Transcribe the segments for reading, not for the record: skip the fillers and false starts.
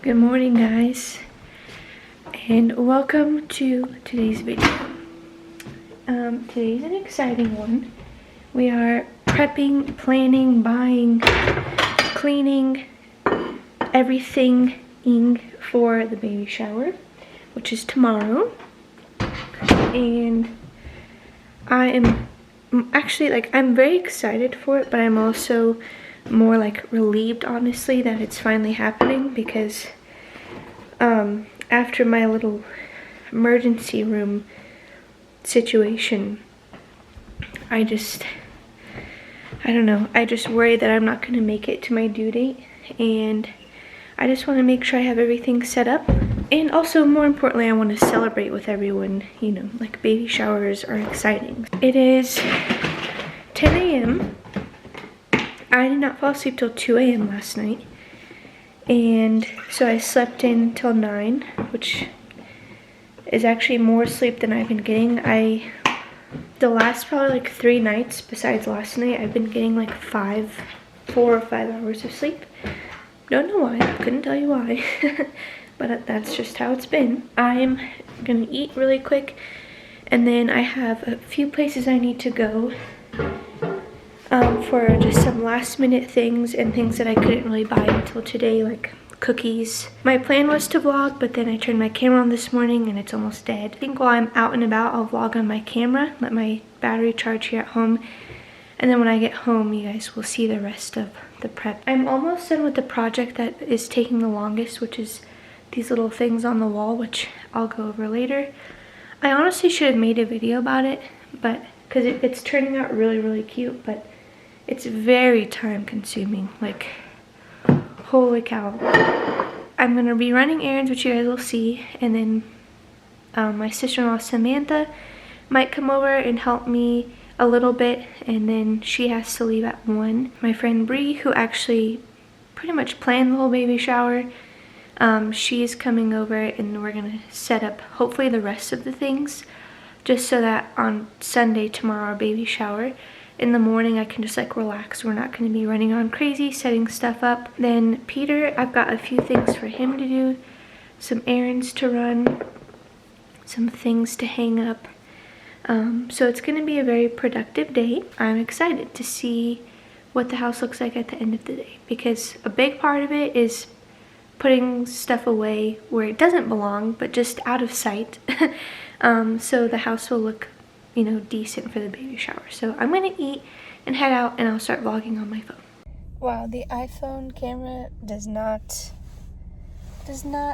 Good morning, guys, and welcome to today's video. Today's an exciting one. We are prepping, planning, buying, cleaning, everything for the baby shower, which is tomorrow. And I am actually, I'm very excited for it, but I'm also more relieved, honestly, that it's finally happening, because after my little emergency room situation, I don't know, I just worry that I'm not going to make it to my due date, and I just want to make sure I have everything set up. And also, more importantly, I want to celebrate with everyone. You know, baby showers are exciting. It is 10 a.m. I did not fall asleep till 2 a.m. last night. And so I slept in till 9, which is actually more sleep than I've been getting. The last probably 3 nights besides last night, I've been getting 4 or 5 hours of sleep. Don't know why, couldn't tell you why, but that's just how it's been. I'm gonna eat really quick, and then I have a few places I need to go for just some last minute things and things that I couldn't really buy until today, like cookies. My plan was to vlog, but then I turned my camera on this morning and it's almost dead. I think while I'm out and about, I'll vlog on my camera, let my battery charge here at home, and then when I get home, you guys will see the rest of the prep. I'm almost done with the project that is taking the longest, which is these little things on the wall, which I'll go over later. I honestly should have made a video about it, but because it's turning out really cute, but it's very time consuming, holy cow. I'm gonna be running errands, which you guys will see, and then my sister-in-law Samantha might come over and help me a little bit, and then she has to leave at 1. My friend Bree, who actually pretty much planned the whole baby shower, she's coming over, and we're gonna set up hopefully the rest of the things, just so that on Sunday, tomorrow, our baby shower, in the morning I can just relax. We're not going to be running on crazy setting stuff up. Then Peter, I've got a few things for him to do, some errands to run, some things to hang up. So it's going to be a very productive day. I'm excited to see what the house looks like at the end of the day, because a big part of it is putting stuff away where it doesn't belong, but just out of sight. So the house will look, you know, decent for the baby shower. So I'm gonna eat and head out, and I'll start vlogging on my phone. Wow, the iPhone camera does not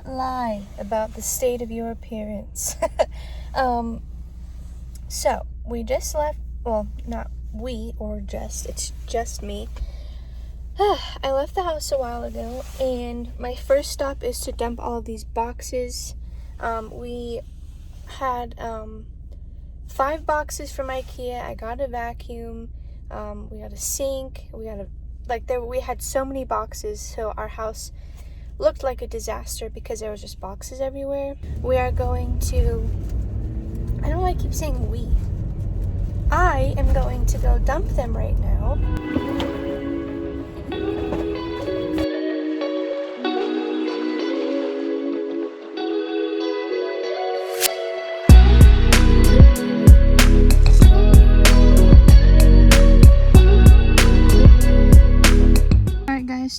lie about the state of your appearance. So we just left, well, not we, or it's just me. I left the house a while ago, and my first stop is to dump all of these boxes. We had 5 boxes from IKEA. I got a vacuum. We got a sink. We got we had so many boxes, so our house looked like a disaster because there was just boxes everywhere. We are going to, I don't know why I keep saying we. I am going to go dump them right now.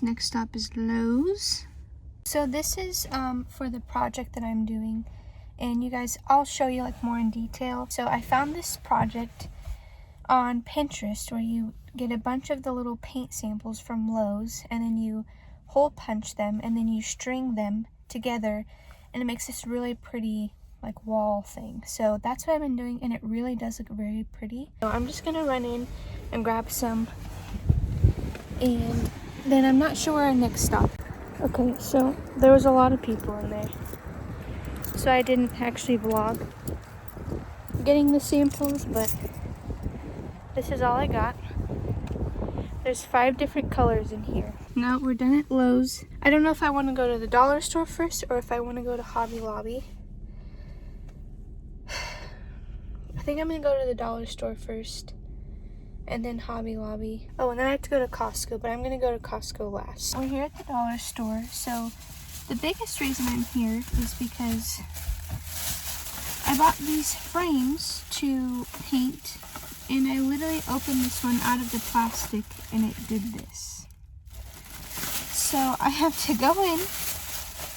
Next stop is Lowe's. So this is for the project that I'm doing, and you guys, I'll show you more in detail. So I found this project on Pinterest where you get a bunch of the little paint samples from Lowe's, and then you hole punch them, and then you string them together, and it makes this really pretty wall thing. So that's what I've been doing, and it really does look very pretty. So I'm just gonna run in and grab some, and then I'm not sure where our next stop. Okay, so there was a lot of people in there, so I didn't actually vlog getting the samples, but this is all I got. There's 5 different colors in here. Now we're done at Lowe's. I don't know if I want to go to the dollar store first or if I want to go to Hobby Lobby. I think I'm gonna go to the dollar store first, and then Hobby Lobby. Oh, and then I have to go to Costco, but I'm gonna go to Costco last. We're here at the dollar store, so The biggest reason I'm here is because I bought these frames to paint, and I literally opened this one out of the plastic and it did this. So I have to go in,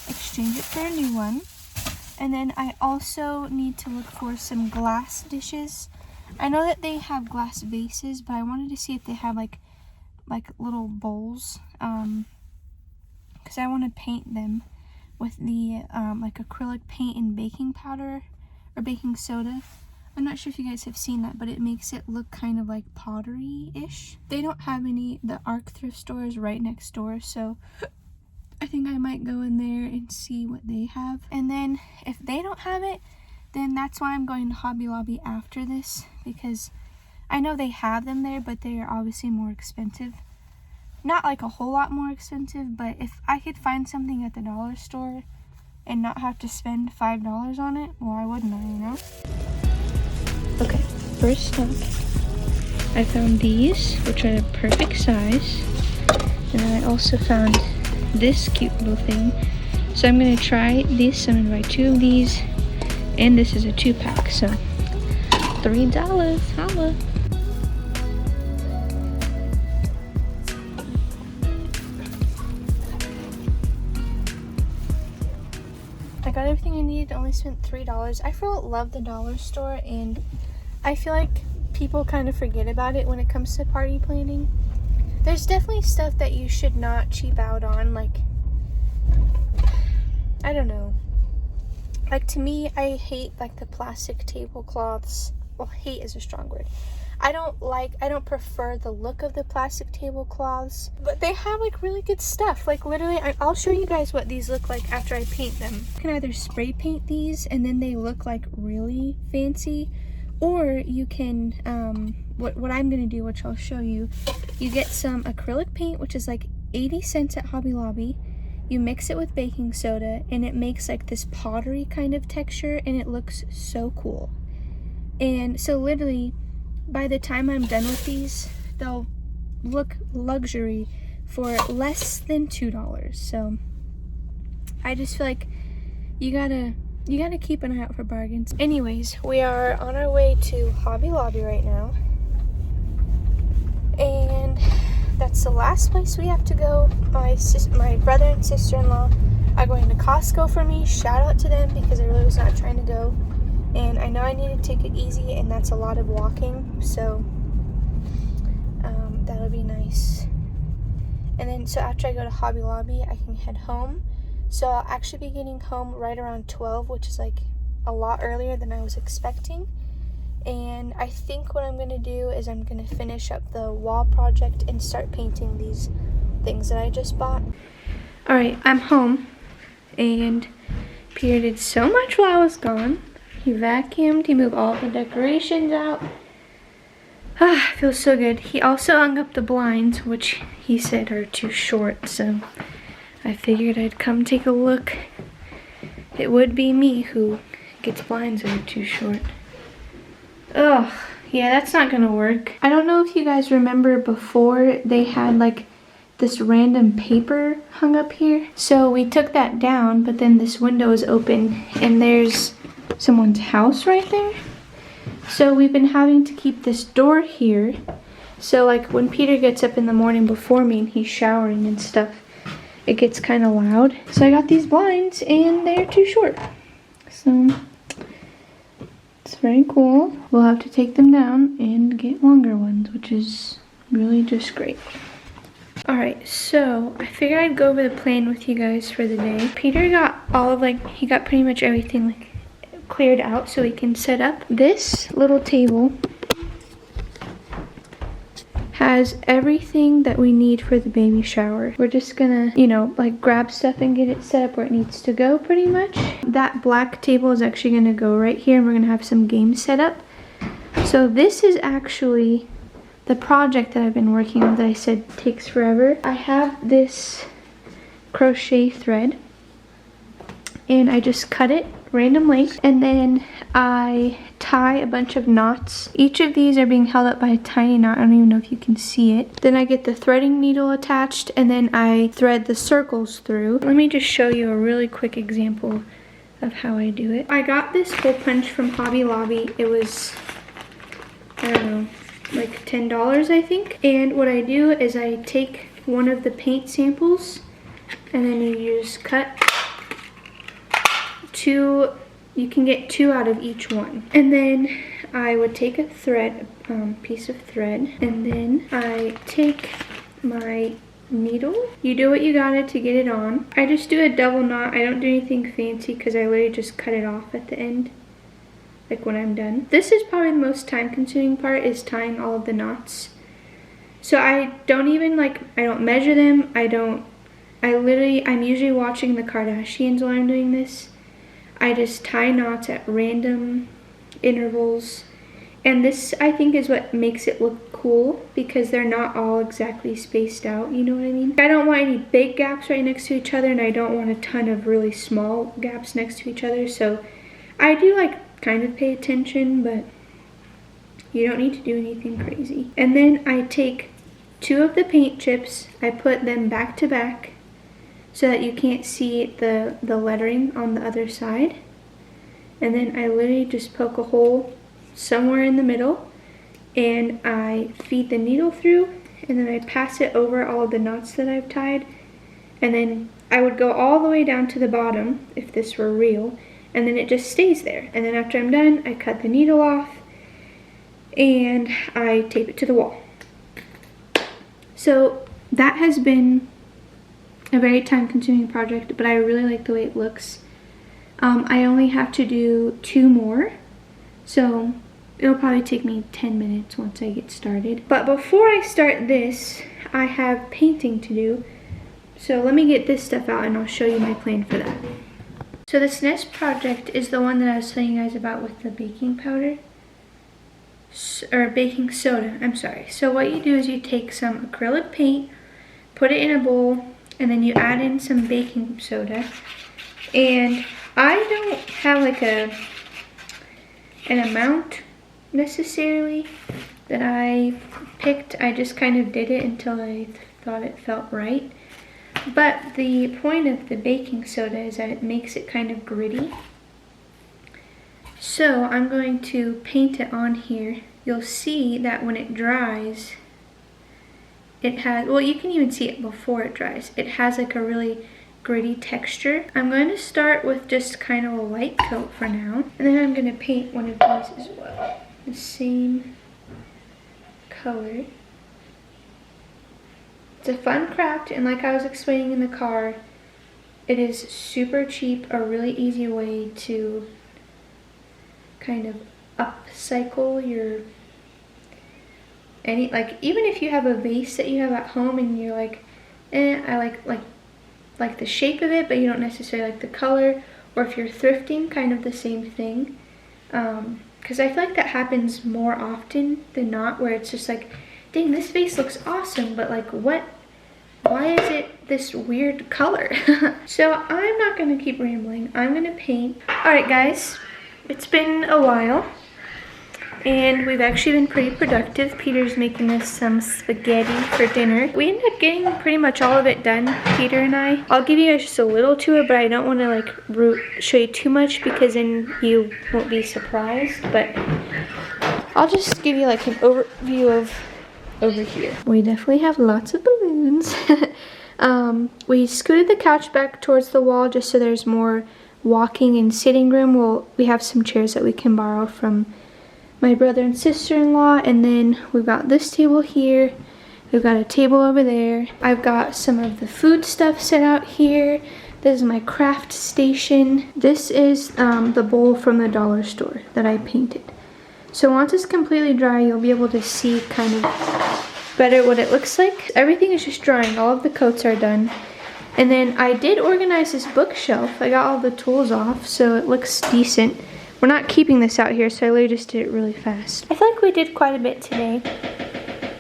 exchange it for a new one, and then I also need to look for some glass dishes. I know that they have glass vases, but I wanted to see if they have like little bowls, because I want to paint them with the like acrylic paint and baking powder or baking soda. I'm not sure if you guys have seen that, but it makes it look kind of like pottery-ish. They don't have any. The Arc thrift store is right next door, so I think I might go in there and see what they have. And then if they don't have it, then that's why I'm going to Hobby Lobby after this, because I know they have them there, but they are obviously more expensive. Not like a whole lot more expensive, but if I could find something at the dollar store and not have to spend $5 on it, why wouldn't I, you know? Okay, first up, I found these, which are the perfect size. And then I also found this cute little thing. So I'm gonna try this. I'm gonna buy 2 of these, and this is a 2-pack, so $3, holla. I got everything I needed, only spent $3. I love the dollar store, and I feel like people kind of forget about it when it comes to party planning. There's definitely stuff that you should not cheap out on, like, I don't know. Like, to me, I hate like the plastic tablecloths. Well, hate is a strong word. I don't prefer the look of the plastic tablecloths, but they have like really good stuff. Like literally, I'll show you guys what these look like after I paint them. You can either spray paint these and then they look like really fancy, or you can, what I'm gonna do, which I'll show you, you get some acrylic paint, which is like 80 cents at Hobby Lobby. You mix it with baking soda and it makes like this pottery kind of texture, and it looks so cool. And so literally, by the time I'm done with these, they'll look luxury for less than $2. So I just feel like you gotta keep an eye out for bargains. Anyways, we are on our way to Hobby Lobby right now, and that's the last place we have to go. My brother and sister-in-law are going to Costco for me. Shout out to them, because I really was not trying to go. And I know I need to take it easy, and that's a lot of walking, so that'll be nice. And then, so after I go to Hobby Lobby, I can head home. So I'll actually be getting home right around 12, which is like a lot earlier than I was expecting. And I think what I'm going to do is I'm going to finish up the wall project and start painting these things that I just bought. Alright, I'm home, and Peter did so much while I was gone. He vacuumed, he moved all the decorations out. Ah, feels so good. He also hung up the blinds, which he said are too short, so I figured I'd come take a look. It would be me who gets blinds that are too short. Ugh, yeah, that's not gonna work. I don't know if you guys remember before, they had like this random paper hung up here. So we took that down, but then this window is open and there's someone's house right there. So we've been having to keep this door here. So like when Peter gets up in the morning before me and he's showering and stuff, it gets kind of loud. So I got these blinds and they're too short. So it's very cool. We'll have to take them down and get longer ones, which is really just great. Alright, so I figured I'd go over the plan with you guys for the day. Peter got he got pretty much everything like cleared out so we can set up. This little table has everything that we need for the baby shower. We're just gonna, you know, like grab stuff and get it set up where it needs to go pretty much. That black table is actually gonna go right here, and we're gonna have some games set up. So this is actually the project that I've been working on that I said takes forever. I have this crochet thread and I just cut it random length, and then I tie a bunch of knots. Each of these are being held up by a tiny knot. I don't even know if you can see it. Then I get the threading needle attached, and then I thread the circles through. Let me just show you a really quick example of how I do it. I got this hole punch from Hobby Lobby. It was, I don't know, like $10 I think. And what I do is I take one of the paint samples, and then you just cut two. You can get 2 out of each one. And then I would take a thread, piece of thread, and then I take my needle. You do what you gotta to get it on. I just do a double knot. I don't do anything fancy because I literally just cut it off at the end, like when I'm done. This is probably the most time consuming part, is tying all of the knots. So I don't even I don't measure them. I'm usually watching the Kardashians while I'm doing this. I just tie knots at random intervals. And this, I think, is what makes it look cool, because they're not all exactly spaced out, you know what I mean? I don't want any big gaps right next to each other, and I don't want a ton of really small gaps next to each other. So I do kind of pay attention, but you don't need to do anything crazy. And then I take 2 of the paint chips, I put them back to back so that you can't see the lettering on the other side. And then I literally just poke a hole somewhere in the middle, and I feed the needle through, and then I pass it over all the knots that I've tied. And then I would go all the way down to the bottom if this were real, and then it just stays there. And then after I'm done, I cut the needle off and I tape it to the wall. So that has been a very time-consuming project, but I really like the way it looks. I only have to do 2 more, so it'll probably take me 10 minutes once I get started. But before I start this, I have painting to do. So let me get this stuff out and I'll show you my plan for that. So this next project is the one that I was telling you guys about with the baking powder. Or baking soda, I'm sorry. So what you do is you take some acrylic paint, put it in a bowl, and then you add in some baking soda. And I don't have an amount necessarily that I picked. I just kind of did it until I thought it felt right. But the point of the baking soda is that it makes it kind of gritty. So I'm going to paint it on here. You'll see that when it dries, it has, well, you can even see it before it dries. It has a really gritty texture. I'm going to start with just kind of a light coat for now, and then I'm going to paint one of these as well. The same color. It's a fun craft, and like I was explaining in the car, it is super cheap, a really easy way to kind of upcycle your even if you have a vase that you have at home and you're like, I like the shape of it, but you don't necessarily like the color, or if you're thrifting, kind of the same thing. Because I feel like that happens more often than not, where it's just like, dang, this vase looks awesome, but why is it this weird color? So I'm not gonna keep rambling, I'm gonna paint. Alright guys, it's been a while, and we've actually been pretty productive. Peter's making us some spaghetti for dinner. We ended up getting pretty much all of it done, Peter and I. I'll give you guys just a little tour, but I don't want to show you too much because then you won't be surprised. But I'll just give you an overview of over here. We definitely have lots of balloons. We scooted the couch back towards the wall just so there's more walking and sitting room. We have some chairs that we can borrow from my brother and sister-in-law, and then we've got this table here. We've got a table over there. I've got some of the food stuff set out here. This is my craft station. This is the bowl from the dollar store that I painted. So once it's completely dry, you'll be able to see kind of better what it looks like. Everything is just drying. All of the coats are done. And then I did organize this bookshelf. I got all the tools off, so it looks decent. We're not keeping this out here, so I literally just did it really fast. I feel like we did quite a bit today,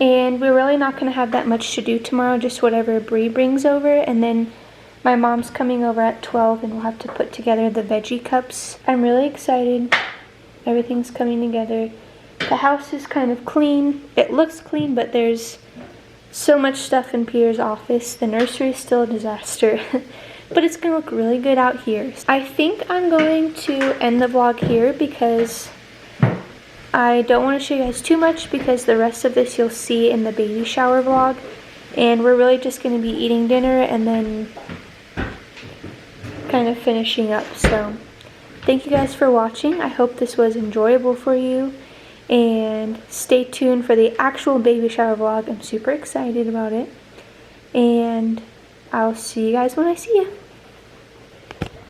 and we're really not going to have that much to do tomorrow, just whatever Bree brings over, and then My mom's coming over at 12 and we'll have to put together the veggie cups. I'm really excited. Everything's coming together. The house is kind of clean. It looks clean, but there's so much stuff in Peter's office. The nursery is still a disaster. But it's gonna look really good out here. I think I'm going to end the vlog here because I don't want to show you guys too much, because the rest of this you'll see in the baby shower vlog. And we're really just going to be eating dinner and then kind of finishing up. So thank you guys for watching. I hope this was enjoyable for you. And stay tuned for the actual baby shower vlog. I'm super excited about it. And I'll see you guys when I see you.